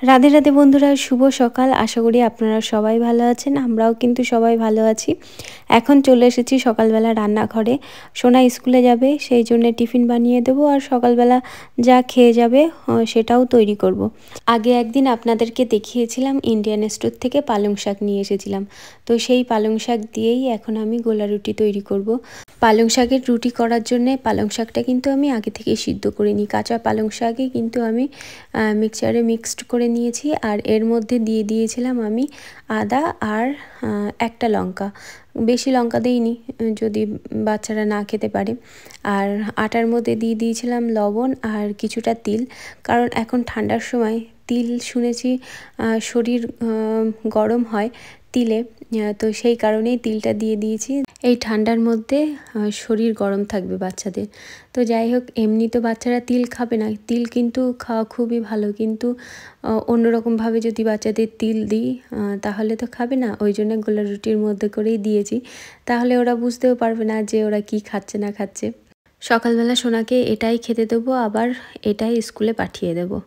রাধে রাধে বন্ধুরা, শুভ সকাল। আশা করি আপনারা সবাই ভালো আছেন। আমরাও কিন্তু সবাই ভালো আছি। এখন চলে এসেছি সকালবেলা রান্নাঘরে। সোনা স্কুলে যাবে, সেই জন্য টিফিন বানিয়ে দেবো, আর সকালবেলা যা খেয়ে যাবে সেটাও তৈরি করব। আগে একদিন আপনাদেরকে দেখিয়েছিলাম ইন্ডিয়ান স্টোর থেকে পালং শাক নিয়ে এসেছিলাম, তো সেই পালং শাক দিয়েই এখন আমি গোলা রুটি তৈরি করব। পালং শাকের রুটি করার জন্য পালং শাকটা কিন্তু আমি আগে থেকেই সিদ্ধ করে নিই। কাঁচা পালং শাকই কিন্তু আমি মিক্সচারে মিক্সড করে নিয়েছি, আর এর মধ্যে দিয়ে দিয়েছিলাম আমি আদা আর একটা লঙ্কা। বেশি লঙ্কা দিইনি, যদি বাচ্চারা না খেতে পারে। আর আটার মধ্যে দিয়ে দিয়েছিলাম লবণ আর কিছুটা তিল, কারণ এখন ঠান্ডার সময় তিল শুনেছি শরীর গরম হয় তিলে, তো সেই কারণেই তিলটা দিয়ে দিয়েছি। এই ঠান্ডার মধ্যে শরীর গরম থাকবে বাচ্চাদের। তো যাই হোক, এমনি তো বাচ্চারা তিল খাবে না, তিল কিন্তু খাওয়া খুবই ভালো, কিন্তু অন্যরকমভাবে যদি বাচ্চাদের তিল দিই তাহলে তো খাবে না। ওই জন্য গোলা রুটির মধ্যে করেই দিয়েছি, তাহলে ওরা বুঝতেও পারবে না যে ওরা কি খাচ্ছে না খাচ্ছে। সকালবেলা সোনাকে এটাই খেতে দেবো, আবার এটাই স্কুলে পাঠিয়ে দেবো।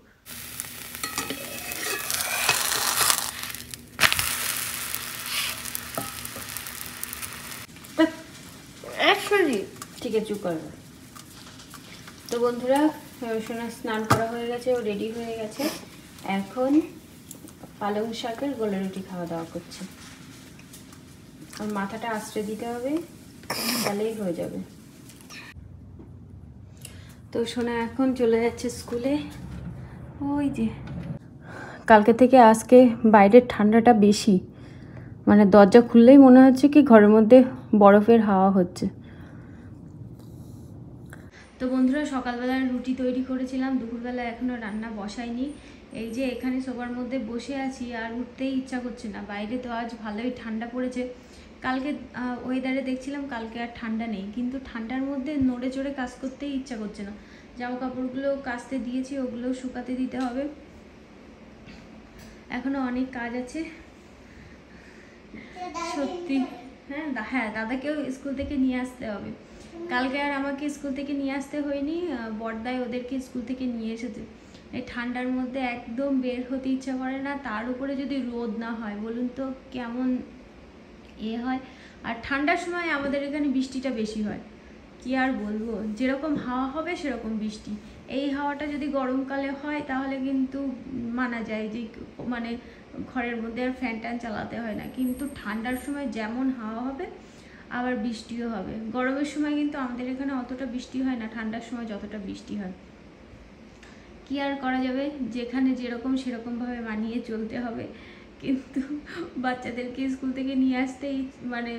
ঠিক আছে, চুপ করবে। তো বন্ধুরা, সোনা স্নান করা হয়ে গেছে, ও রেডি হয়ে গেছে। এখন পালং শাকের গোলা রুটি খাওয়া দাওয়া করছে। আর মাথাটা আঁচড়ে দিতে হবে, তাহলেই হয়ে যাবে। তো সোনা এখন চলে যাচ্ছে স্কুলে। ওই যে কালকে থেকে আজকে বাইরের ঠান্ডাটা বেশি, মানে দরজা খুললেই মনে হচ্ছে কি ঘরের মধ্যে বরফের হাওয়া হচ্ছে। তো বন্ধুরা, সকালবেলা রুটি তৈরি করেছিলাম, দুপুরবেলা এখনও রান্না বসাইনি। এই যে এখানে সবার মধ্যে বসে আছি, আর উঠতেই ইচ্ছা করছে না। বাইরে তো আজ ভালোই ঠান্ডা পড়েছে। কালকে ওয়েদারে দেখছিলাম কালকে আর ঠান্ডা নেই, কিন্তু ঠান্ডার মধ্যে নড়ে চড়ে কাজ করতেই ইচ্ছা করছে না। জামা কাপড়গুলো কাচতে দিয়েছি, ওগুলো শুকাতে দিতে হবে। এখনও অনেক কাজ আছে সত্যি। হ্যাঁ, দাদাকেও স্কুল থেকে নিয়ে আসতে হবে। কালকে আর আমাকে স্কুল থেকে নিয়ে আসতে হয়নি, বড়দাই ওদেরকে স্কুল থেকে নিয়ে এসেছে। এই ঠান্ডার মধ্যে একদম বের হতে ইচ্ছা করে না, তার উপরে যদি রোদ না হয় বলুন তো কেমন হয়। আর ঠান্ডার সময় আমাদের এখানে বৃষ্টিটা বেশি হয়, কি আর বলবো। যেরকম হাওয়া হবে সেরকম বৃষ্টি। এই হাওয়াটা যদি গরমকালে হয় তাহলে কিন্তু মানা যায় যে মানে ঘরের মধ্যে আর ফ্যান ট্যান চালাতে হয় না, কিন্তু ঠান্ডার সময় যেমন হাওয়া হবে আবার বৃষ্টিও হবে। গরমের সময় কিন্তু আমাদের এখানে অতটা বৃষ্টি হয় না, ঠান্ডার সময় যতটা বৃষ্টি হয়। কি আর করা যাবে, যেখানে যেরকম সেরকমভাবে মানিয়ে চলতে হবে। কিন্তু বাচ্চাদেরকে স্কুল থেকে নিয়ে আসতেই মানে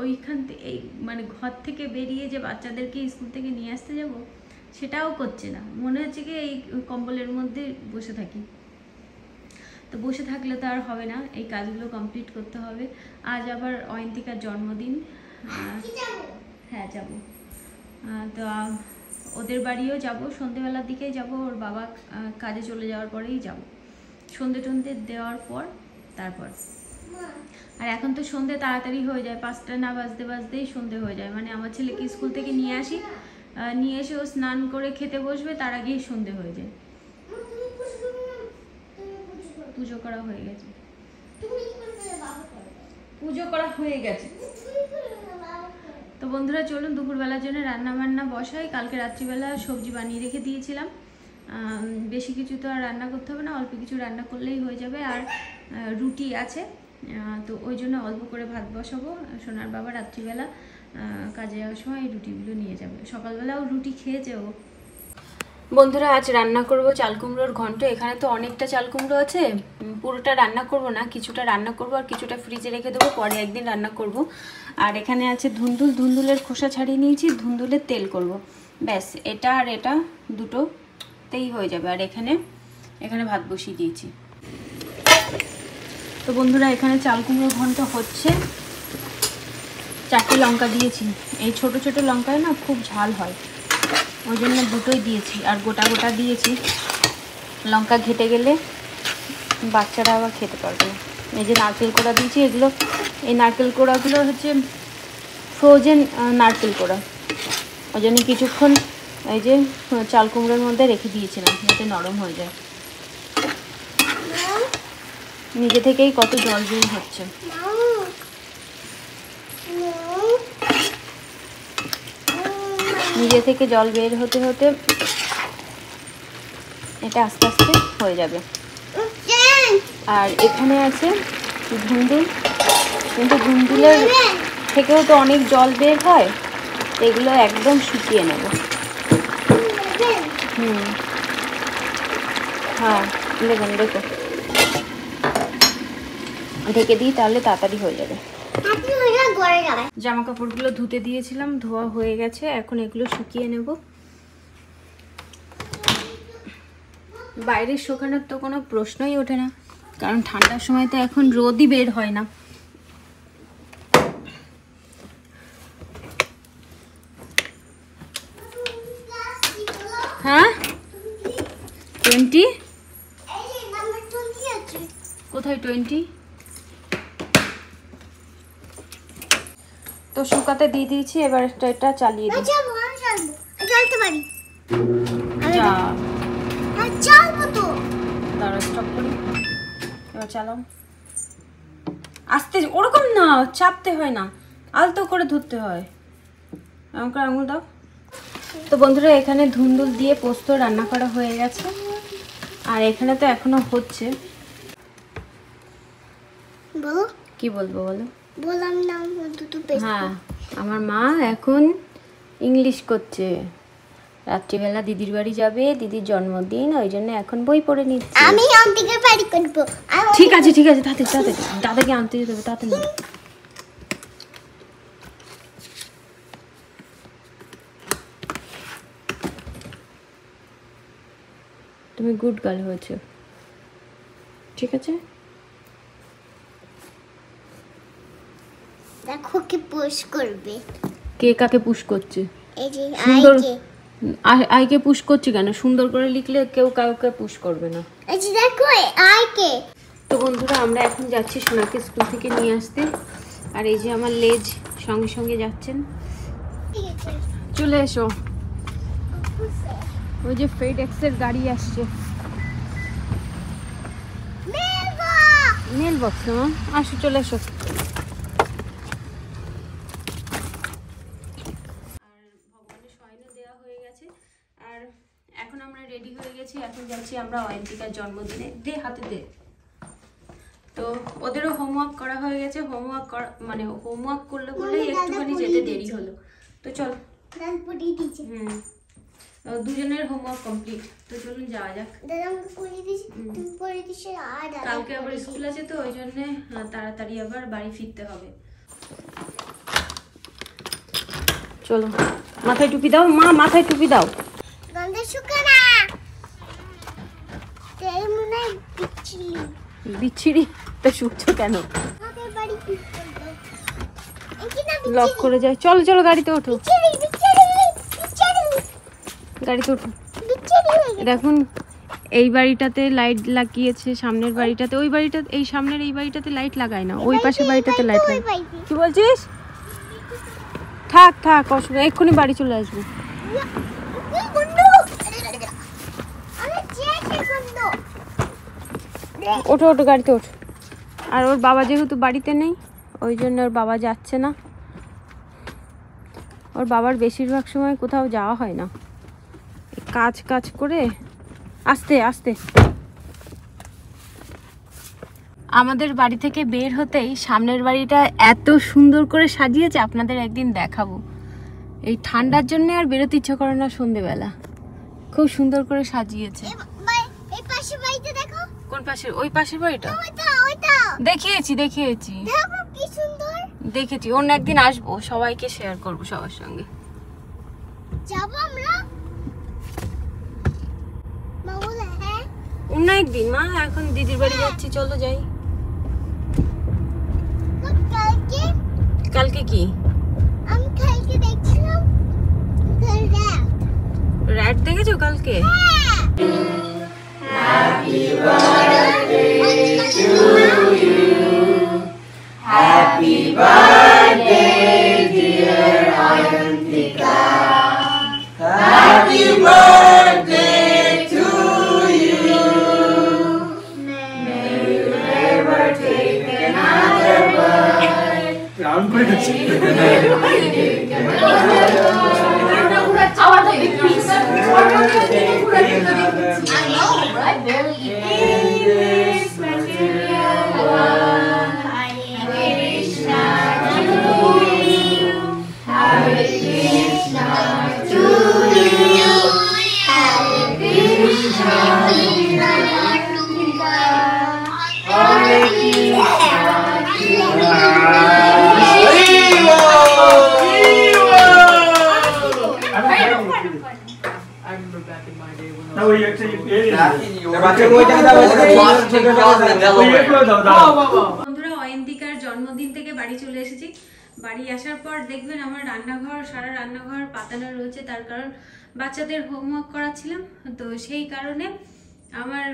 ওইখান থেকে মানে ঘর থেকে বেরিয়ে যে বাচ্চাদেরকে স্কুল থেকে নিয়ে আসতে যাব, সেটাও করছে না। মনে হচ্ছে কি এই কম্বলের মধ্যে বসে থাকি। তো বসে থাকলে তো আর হবে না, এই কাজগুলো কমপ্লিট করতে হবে। আজ আবার অয়ন্তিকার জন্মদিন। হ্যাঁ, যাব। তো ওদের বাড়িও যাব, সন্ধেবেলার দিকেই যাব। ওর বাবা কাজে চলে যাওয়ার পরেই যাব, সন্ধে টন্ধে দেওয়ার পর তারপর। আর এখন তো সন্ধে তাড়াতাড়ি হয়ে যায়, 5টা না বাজতে বাজতেই সন্ধে হয়ে যায়। মানে আমার ছেলেকে স্কুল থেকে নিয়ে আসি, নিয়ে এসে ও স্নান করে খেতে বসবে, তার আগেই সন্ধে হয়ে যায়। পুজো করা হয়ে গেছে, পুজো করা হয়ে গেছে। তো বন্ধুরা, চলুন দুপুরবেলার জন্য রান্না বান্না বসাই। কালকে রাত্রিবেলা সবজি বানিয়ে রেখে দিয়েছিলাম, বেশি কিছু তো আর রান্না করতে হবে না, অল্প কিছু রান্না করলেই হয়ে যাবে। আর রুটি আছে, তো ওই জন্য অল্প করে ভাত বসাবো। সোনার বাবা রাত্রিবেলা কাজে যাওয়ার সময় এই রুটিগুলো নিয়ে যাবে। সকালবেলাও রুটি খেয়েছে ও। বন্ধুরা, আজ রান্না করব চাল কুমড়োর ঘন্ট। এখানে তো অনেকটা চাল কুমড়ো আছে, পুরোটা রান্না করব না, কিছুটা রান্না করব আর কিছুটা ফ্রিজে রেখে দেবো, পরে একদিন রান্না করব। আর এখানে আছে ধুন্দুল, ধুন্দুলের খোসা ছাড়িয়ে নিয়েছি, ধুন্দুলের তেল করব। ব্যাস, এটা আর এটা দুটোতেই হয়ে যাবে। আর এখানে ভাত বসিয়ে দিয়েছি। তো বন্ধুরা, এখানে চাল কুমড়োর ঘন্ট হচ্ছে। 4টে লঙ্কা দিয়েছি, এই ছোট ছোট লঙ্কায় না খুব ঝাল হয়, ওই জন্য দুটোই দিয়েছি। আর গোটা গোটা দিয়েছি, লঙ্কা ঘেটে গেলে বাচ্চারা আবার খেতে পারবে। এই যে নারকেল কোড়া দিয়েছি, এই নারকেল কোড়াগুলো হচ্ছে ফ্রোজেন নারকেল কোড়া, ওই জন্য কিছুক্ষণ এই যে চাল কুমড়োর মধ্যে রেখে দিয়েছিলাম যাতে নরম হয়ে যায়। নিজে থেকেই কত জল বের হচ্ছে। নিজে থেকে জল বের হতে হতে এটা আস্তে আস্তে হয়ে যাবে। আর এখানে আছে ধুন্দুল, কিন্তু ধুন্দুলের থেকেও তো অনেক জল বের হয়, এগুলো একদম শুকিয়ে নেব। হ্যাঁ দেখুন, দেখো ঢেকে দিই, তাহলে তাড়াতাড়ি হয়ে যাবে। জামা কাপড়গুলো ধুতে দিয়েছিলাম, ধোয়া হয়ে গেছে, এখন এগুলো শুকিয়ে নেব। বাইরের শুকানোর তো কোনো প্রশ্নই ওঠে না, কারণ ঠান্ডার সময় তো এখন রোদই বের হয় না। হ্যাঁ 20, কোথায় 20? তো শুকাতে দিয়ে দিয়েছি, এবার এটা চালিয়ে দিই। দাঁড়া, স্টপ করি, এবার চালাও। আস্তে, ওরকম না, চাপতে হয় না, আলতো করে ধরতে হয়। আমাকে আঙুল দাও। তো বন্ধুরা, এখানে ধুন্দুল দিয়ে পোস্ত রান্না করা হয়ে গেছে, আর এখানে তো এখনো হচ্ছে। বলো কি বলবো, বলো। বললাম না দুটো পেস্ট। হ্যাঁ, আমার মা এখন ইংলিশ করছে। রাত্রিবেলা দিদির বাড়ি যাবে, দিদির জন্মদিন, ওই জন্য এখন বই পড়ে নিচ্ছে। আমি আন্টিকে বাড়ি করব। ঠিক আছে ঠিক আছে, তাড়াতাড়ি তাড়াতাড়ি, দাদাকে আনতে যেতে হবে, তাড়াতাড়ি। তুমি গুড গার্ল হয়েছো, ঠিক আছে। দেখো কি পুশ করবে। কে কাকে পুশ করছে? এই যে আইকে। আইকে পুশ করছে কেন? সুন্দর করে লিখলে কেউ কাউকে পুশ করবে না। এই যে দেখো আইকে। তো বন্ধুরা, আমরা এখন যাচ্ছি সোনাকে স্কুল থেকে নিয়ে আসতে, আর এই যে আমার লেজ সঙ্গে সঙ্গে যাচ্ছেন। চলে এসো, ওই যে ফেডএক্সের গাড়ি আসছে। মেল বক্স না, আসো চলে এসো। আর এখন আমরা রেডি হয়ে গেছি, এখন যাচ্ছি আমরা অয়ন্তিকার জন্মদিনে। দে হাতে দে। তো ওদেরও হোমওয়ার্ক করা হয়ে গেছে, হোমওয়ার্ক মানে হোমওয়ার্ক করলে বলেই একটুখানি যেতে দেরি হলো। তো চল, দুজনের হোমওয়ার্ক কমপ্লিট, তো চলুন যাওয়া যাক। কালকে আবার স্কুল আছে, তো ওই জন্যে তাড়াতাড়ি আবার বাড়ি ফিরতে হবে। চলো, মাথায় টুপি দাও মা, মাথায় টুপি দাও। বিচ্ছিরি তো শুকছো কেন? লক করে যায়। চলো চলো, গাড়িতে ওঠো, গাড়িতে ওঠো। দেখুন, এই বাড়িটাতে লাইট লাগিয়েছে, সামনের বাড়িটাতে, ওই বাড়িটা, এই সামনের এই বাড়িটাতে লাইট লাগায় না, ওই পাশের বাড়িটাতে লাইট লাগায়। কি বলছিস? থাক থাক, অসুবিধা, এক্ষুনি বাড়ি চলে আসবো। ওঠো ওঠো, গাড়িতে ওঠো। আর ওর বাবা যেহেতু বাড়িতে নেই, ওই জন্য ওর বাবা যাচ্ছে না। ওর বাবার বেশিরভাগ সময় কোথাও যাওয়া হয় না, কাজ কাজ করে। আস্তে আস্তে। আমাদের বাড়ি থেকে বের হতেই সামনের বাড়িটা এত সুন্দর করে সাজিয়েছে, আপনাদের একদিন দেখাবো। এই ঠান্ডার জন্য আর বেরোতে ইচ্ছে করে না সন্ধেবেলা, খুব সুন্দর করে সাজিয়েছে। কোন পাশে? ওই পাশের বাড়িটা দেখিয়েছি, দেখিয়েছি, দেখেছি। অন্য একদিন আসবো, সবাইকে শেয়ার করবো, সবার সঙ্গে যাবো আমরা অন্য একদিন। মা এখন দিদির বাড়ি যাচ্ছি, চলো যাই। কালকে কি? আমি কালকে দেখছিলাম র‍্যাট দেখেছো কালকে? Happy birthday to you, happy birthday dear Ayantika, happy birthday to you, may you বন্ধুরা অয়ন্তিকার জন্মদিন থেকে বাড়ি চলে এসেছি। বাড়ি আসার পর দেখবেন আমার রান্নাঘর, সারা রান্নাঘর পাতানো রয়েছে, তার কারণ বাচ্চাদের হোমওয়ার্ক করাচ্ছিলাম, তো সেই কারণে আমার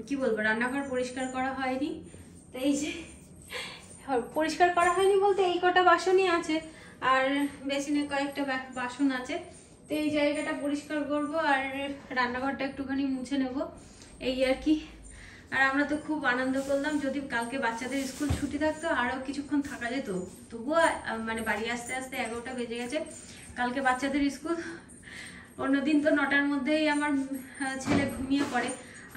কি বলবো রান্নাঘর পরিষ্কার করা হয়নি। তো এই যে পরিষ্কার করা হয়নি বলতে এই কটা বাসনই আছে, আর বেসিনে কয়েকটা বাসন আছে। তো এই জায়গাটা পরিষ্কার করব আর রান্নাঘরটা একটুখানি মুছে নেব, এই আর কি। আর আমরা তো খুব আনন্দ করলাম, যদি কালকে বাচ্চাদের স্কুল ছুটি থাকতো আরও কিছুক্ষণ থাকা যেত, তবুও মানে বাড়ি আসতে আসতে 11টা বেজে গেছে। কালকে বাচ্চাদের স্কুল, অন্যদিন তো 9টার মধ্যেই আমার ছেলে ঘুমিয়ে পড়ে,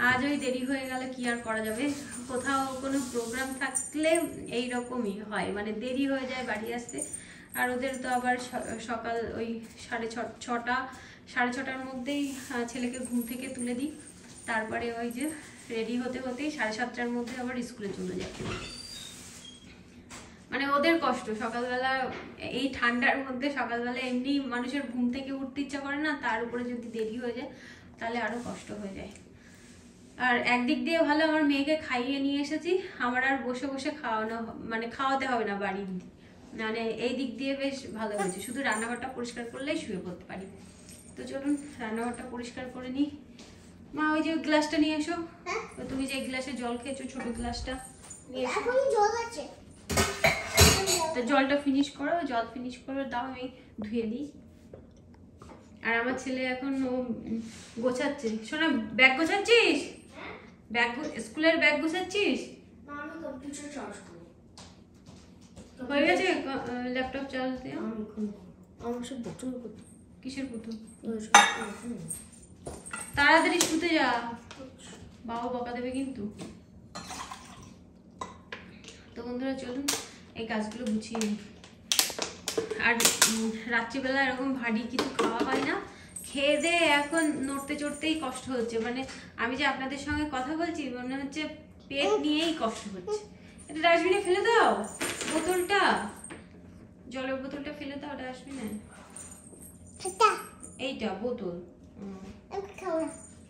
আজ ওই দেরি হয়ে গেল, কি আর করা যাবে। কোথাও কোনো প্রোগ্রাম থাকলে এই রকমই হয়, মানে দেরি হয়ে যায় বাড়ি আসতে। আর ওদের তো আবার সকাল ওই 6:30-6:30টার মধ্যেই ছেলেকে ঘুম থেকে তুলে দিই, তারপরে ওই যে রেডি হতে হতেই 7:30টার মধ্যে আবার স্কুলে চলে যায়। মানে ওদের কষ্ট সকালবেলা, এই ঠান্ডার মধ্যে সকালবেলা এমনি মানুষের ঘুম থেকে উঠতে ইচ্ছা করে না, তার উপরে যদি দেরি হয়ে যায় তাহলে আরো কষ্ট হয়ে যায়। আর একদিক দিয়ে ভালো, আমার মেয়েকে খাইয়ে নিয়ে এসেছি, আমার আর বসে বসে খাওয়াতে হবে না বাড়ির, মানে এই দিক দিয়ে বেশ ভালো হয়েছে। শুধু রান্নাঘরটা পরিষ্কার করলেই শুয়ে পড়তে পারি। তো চলুন রান্নাঘরটা পরিষ্কার করে নিই। মা ওই যে গ্লাসটা নিয়ে এসো, তুমি যে গ্লাসে জল খেয়েছো ছোট গ্লাসটা নিয়ে এসো। জল আছে, তো জলটা ফিনিশ করো, জল ফিনিশ করে দাও, আমি ধুয়ে দিই। আর আমার ছেলে এখন ও গোছাচ্ছে। শোনা, ব্যাগ গোছাচ্ছিস? ব্যাগ, স্কুলের ব্যাগ গোছাচ্ছিস? আমি কম্পিউটার চার্জ করি। হয়ে গেছে ল্যাপটপ চার্জ দিয়ে? আমার সব বোতল করতে। কিসের পুতুল? তাড়াতাড়ি শুতে যা, বাবা বকা দেবে কিন্তু। তো বন্ধুরা চলুন এই কাজগুলো গুছিয়ে নিই। আর রাত্রিবেলা এরকম ভারী কিছু খাওয়া হয় না, খেয়ে দিয়ে এখন নড়তে চড়তেই কষ্ট হচ্ছে। মানে আমি যে আপনাদের সঙ্গে কথা বলছি মনে হচ্ছে পেট নিয়েই কষ্ট হচ্ছে। এটা ডাস্টবিনে ফেলে দাও, বোতলটা, জলের বোতলটা ফেলে দাও ডাস্টবিনে। এইটা বোতল,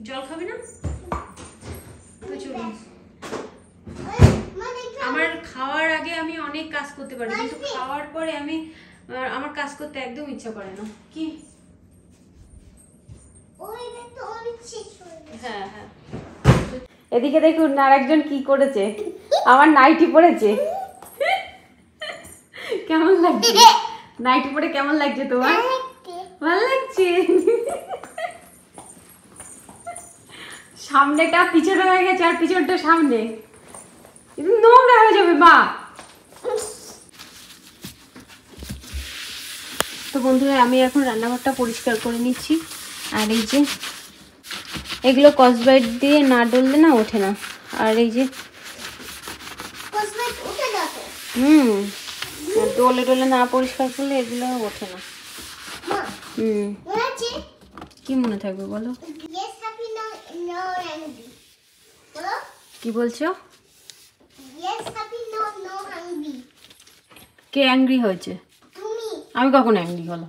জল খাবে না? তো চলুন, আমার খাওয়ার আগে আমি অনেক কাজ করতে পারি, কিন্তু খাওয়ার পরে আমার কাজ করতে একদম ইচ্ছা করে না। কি? হ্যাঁ হ্যাঁ, এদিকে দেখুন আর একজন কি করেছে, আমার নাইটি পরেছে। কেমন লাগছে নাইটি পরে? কেমন লাগছে তোমার? ভালো লাগছে। সামনেটা পিছনে হয়ে গেছে আর পিছনটা সামনে, নোংরা হয়ে যাবে মা। তো বন্ধুরা আমি এখন রান্নাঘরটা পরিষ্কার করে নিচ্ছি। আর এই যে এগুলো কসবাইট দিয়ে না ডললে না ওঠে না। আর এই যে ডলে ডলে না পরিষ্কার করলে এগুলো ওঠে না। কি মনে থাকবে বলো? কি বলছো? কে অ্যাংরি হয়েছে? আমি কখন অ্যাংরি হলাম?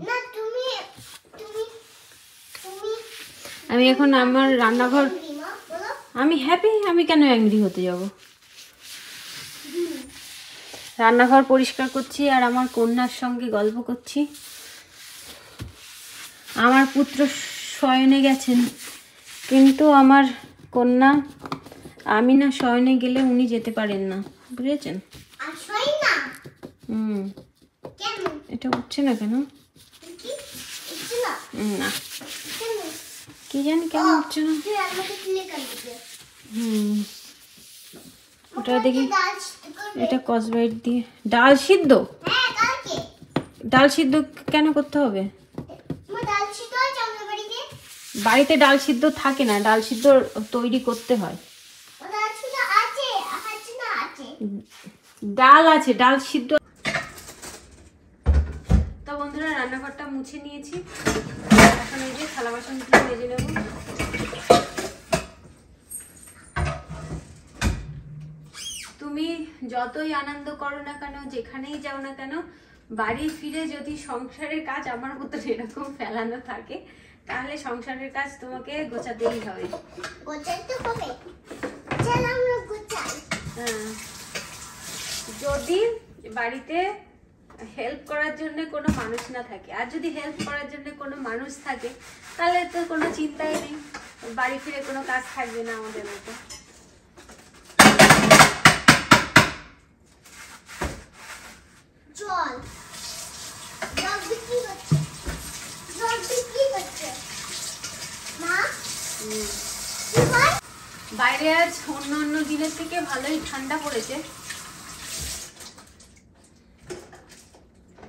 আমি এখন আমার রান্নাঘর, আমি হ্যাপি, আমি কেন অ্যাংরি হতে যাব? রান্নাঘর পরিষ্কার করছি আর আমার কন্যার সঙ্গে গল্প করছি। আমার পুত্র শয়নে গেছেন, কিন্তু আমার কন্যা, আমি না শয়নে গেলে উনি যেতে পারেন না, বুঝেছেন? এটা উঠছে না কেন? না কি জানি কেন উঠছে না। ওটা দেখি, এটা কসবাইট দিয়ে ডাল সিদ্ধ। ডাল সিদ্ধ কেন করতে হবে? ডাল সিদ্ধ আছে আমাদের বাড়িতে। বাড়িতে ডাল সিদ্ধ থাকে না, ডাল সিদ্ধ তৈরি করতে হয়। ডাল সিদ্ধ আছে, আছে না আছে? ডাল আছে, ডাল সিদ্ধ। তো বন্ধুরা রান্নাঘরটা মুছে নিয়েছি, এখন এই যে থালা বাসনগুলো মেজে নেব। তুমি যতই আনন্দ করো না কেন, যেখানেই যাও না কেন, বাড়ি ফিরে যদি সংসারের কাজ আমার মতো এরকম ফেলানো থাকে, তাহলে সংসারের কাজ তোমাকে গোছাতেই হবে। গোছাতে হবে, চল আমরা গোছাই। হ্যাঁ, যদি বাড়িতে হেল্প করার জন্য কোনো মানুষ না থাকে, আর যদি হেল্প করার জন্য কোনো মানুষ থাকে, তাহলে তো কোনো চিন্তাই নেই, বাড়ি ফিরে কোনো কাজ থাকবে না আমাদের মতো। চল, জল বিক্রি করছে, জল বিক্রি করছে মা। বাইরে আজ অন্য অন্য দিনের থেকে ভালোই ঠান্ডা পড়েছে,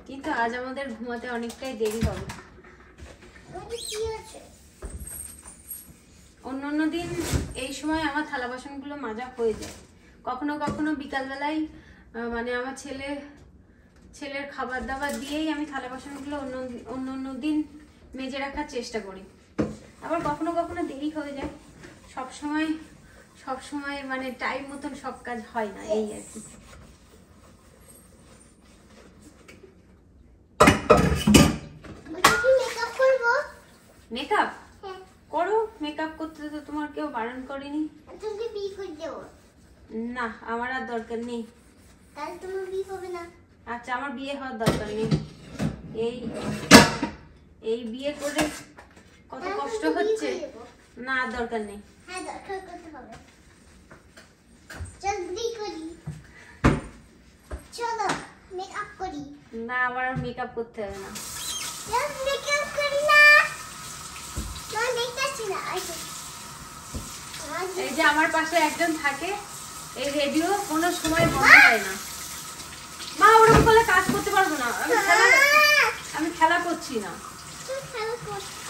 কিন্তু আজ আমাদের ঘুমাতে অনেকটাই দেরি হবে। অন্য অন্য দিন এই সময় আমার থালা বাসনগুলো মাজা হয়ে যায়, কখনো কখনো বিকালবেলায় মানে আমার ছেলের খাবার দাবার দিয়েই আমি থালা বাসনগুলো অন্য অন্য দিন মেজে রাখার চেষ্টা করি। আবার কখনো কখনো দেরি হয়ে যায়, সব সময় মানে টাইম মতন সব কাজ হয় না, এই আর কি। মেকআপ করো, মেকআপ করতে তো তোমার কেউ বারণ করেনি। না, আমার আর দরকার নেই। আচ্ছা, আমার বিয়ে হওয়ার দরকার নেই। এই বিয়ে করে কত কষ্ট হচ্ছে, না আর দরকার নেই। না, আমার আর মেকআপ করতে হবে না। এই যে আমার পাশে একজন থাকে, এই রেডিও কোনো সময় বন্ধ হয় না। মা ওরকম বলে কাজ করতে পারবো না, আমি খেলা করছি না,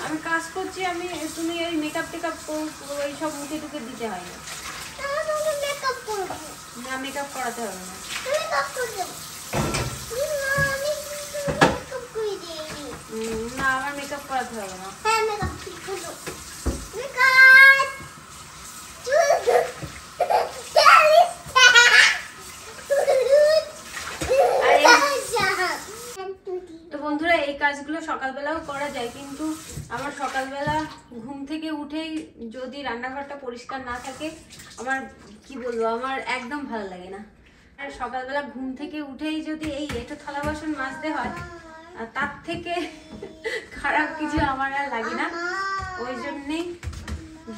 আমি কাজ করছি। তুমি এই মেকআপ টেকআপ ওই সব মুখে টুকে দিতে হয় না। না, মেকআপ করাতে হবে না। না, আমার মেকআপ করাতে হবে না। তো বন্ধুরা, এই কাজগুলো সকালবেলাও করা যায়, কিন্তু আমার সকালবেলা ঘুম থেকে উঠেই যদি রান্নাঘরটা পরিষ্কার না থাকে, আমার কি বলবো, আমার একদম ভালো লাগে না। আর সকালবেলা ঘুম থেকে উঠেই যদি এই এঁটো থালা বাসন মাজতে হয়, তার থেকে খারাপ কিছু আমার আর লাগে না। ওই জন্যেই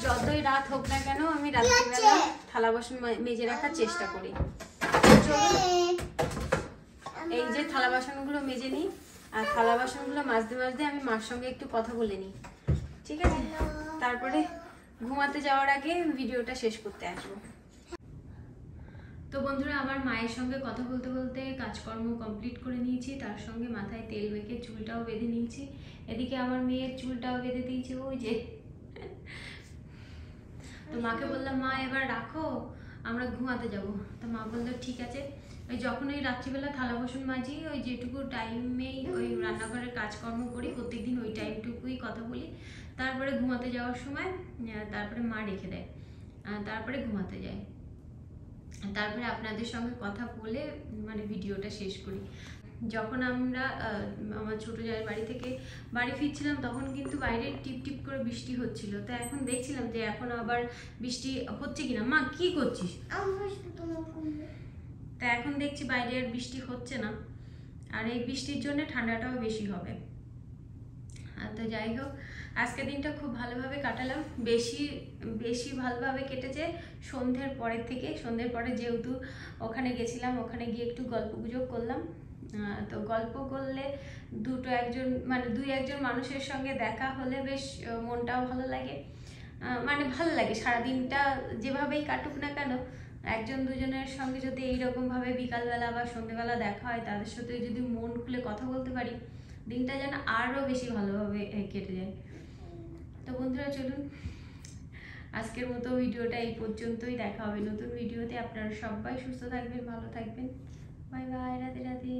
যতই রাত হোক না কেন, আমি রাত্রিবেলা থালা বাসন মেজে রাখার চেষ্টা করি। এই যে থালা বাসনগুলো মেজে নিই, আর থালা বাসনগুলো মাজতে মাজতে আমি মার সঙ্গে একটু কথা বলে নিই, ঠিক আছে? তারপরে ঘুমাতে যাওয়ার আগে ভিডিওটা শেষ করতে আসবো। তো বন্ধুরা, আমার মায়ের সঙ্গে কথা বলতে বলতে কাজকর্ম কমপ্লিট করে নিয়েছি, তার সঙ্গে মাথায় তেল মেখে চুলটাও বেঁধে নিয়েছি। এদিকে আমার মেয়ের চুলটাও বেঁধে দিয়েছি, ওই যে। তো মাকে বললাম, মা এবার রাখো, আমরা ঘুমাতে যাব। তো মা বললো ঠিক আছে। ওই যখন ওই রাত্রিবেলা থালা বাসন মাজি, ওই যেটুকু টাইমেই ওই রান্নাঘরের কাজকর্ম করি, প্রত্যেকদিন ওই টাইমটুকুই কথা বলি। তারপরে ঘুমাতে যাওয়ার সময় তারপরে মা রেখে দেয়, তারপরে ঘুমাতে যায়। তারপরে আপনাদের সঙ্গে কথা বলে মানে ভিডিওটা শেষ করি। যখন আমরা আমার ছোট জায়ের বাড়ি থেকে বাড়ি ফিরছিলাম, তখন কিন্তু বাইরে টিপ টিপ করে বৃষ্টি হচ্ছিল। তো এখন দেখছিলাম যে এখন আবার বৃষ্টি হচ্ছে কিনা। মা কি করছিস? তা এখন দেখছি বাইরে আর বৃষ্টি হচ্ছে না, আর এই বৃষ্টির জন্য ঠান্ডাটাও বেশি হবে। তো যাই হোক, আজকের দিনটা খুব ভালোভাবে কাটালাম, বেশি ভালোভাবে কেটেছে সন্ধ্যের পরের থেকে। সন্ধ্যের পরে যেহেতু ওখানে গেছিলাম, ওখানে গিয়ে একটু গল্প গুজব করলাম। তো গল্প করলে দুই একজন মানুষের সঙ্গে দেখা হলে বেশ মনটাও ভালো লাগে, মানে ভালো লাগে। সারাদিনটা যেভাবেই কাটুক না কেন, একজন দুজনের সঙ্গে যদি এইরকমভাবে বিকালবেলা বা সন্ধ্যেবেলা দেখা হয়, তাদের সাথে যদি মন খুলে কথা বলতে পারি, দিনটা যেন আরও বেশি ভালোভাবে কেটে যায়। তো বন্ধুরা চলুন, আজকের মতো ভিডিওটা এই পর্যন্তই। দেখা হবে নতুন ভিডিওতে। আপনারা সবাই সুস্থ থাকবেন, ভালো থাকবেন। Bye bye, Radhe Radhe.